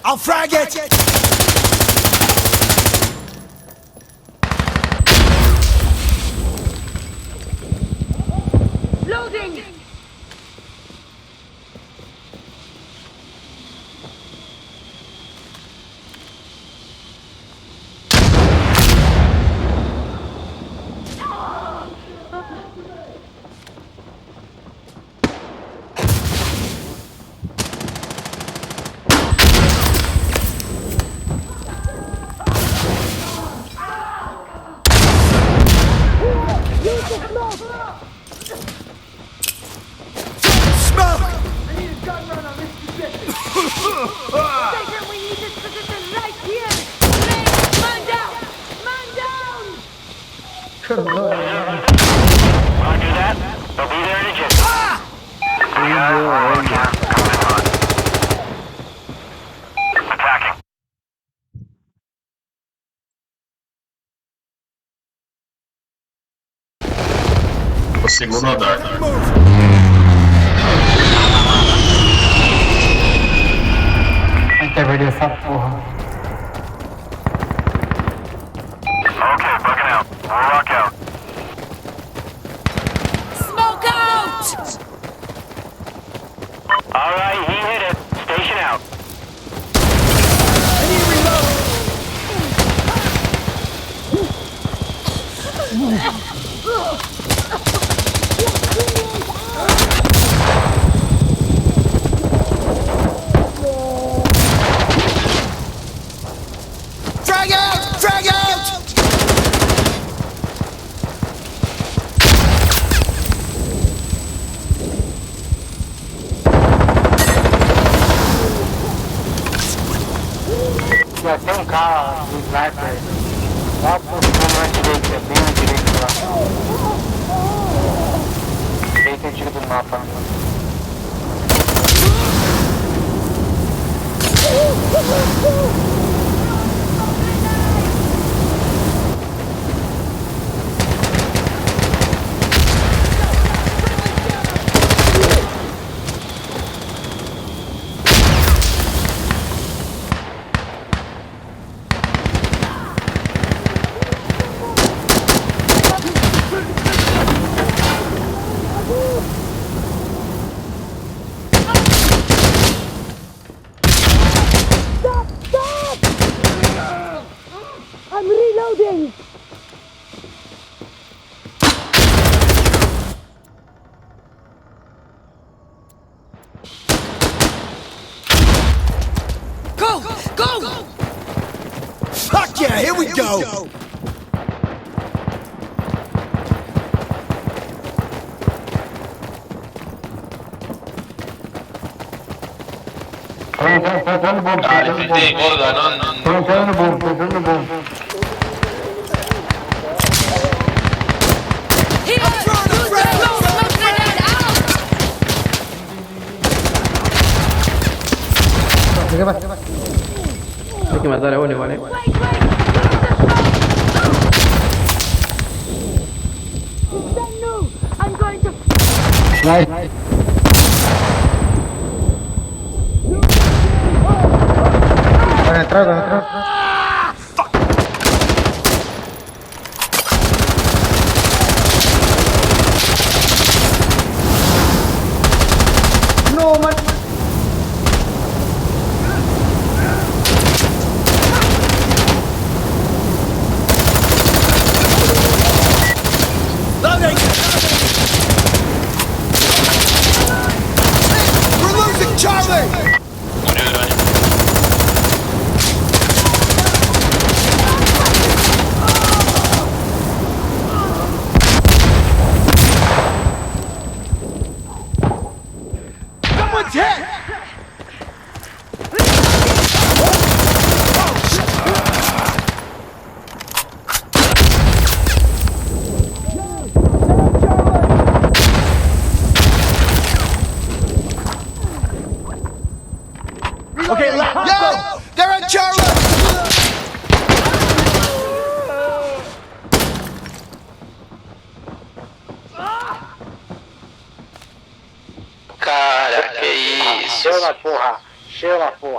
I'll frag it! Loading! Station, we need this position right here! Man down! Man down! Roger that. They'll be there in a jiffy. Attacking. O segundo andar. Perder essa porra. Okay, bucking out. We'll rock out. Smoke out! Alright, he hit it. Station out. Frag out! Frag out! Já tem um carro do sniper lá pro fundo na direita, bem na direita lá. Direita antiga do mapa. I'm reloading! Go! Go! Fuck yeah, here we go! Dale, gente gorda, no. Pensando no bom, pensando no bom. Here! Use the smoke grenade out! Hay que matar a uno igual, Wait, use the smoke! Sandu, I'm going to... Nice. Van a entrar, van a entrar. No, man. Loading! We're losing Charlie! Murió el baño. Someone's hit! Okay, let's Yo! They're at Charlie! Cara, que isso? Chama, porra. Chama, porra.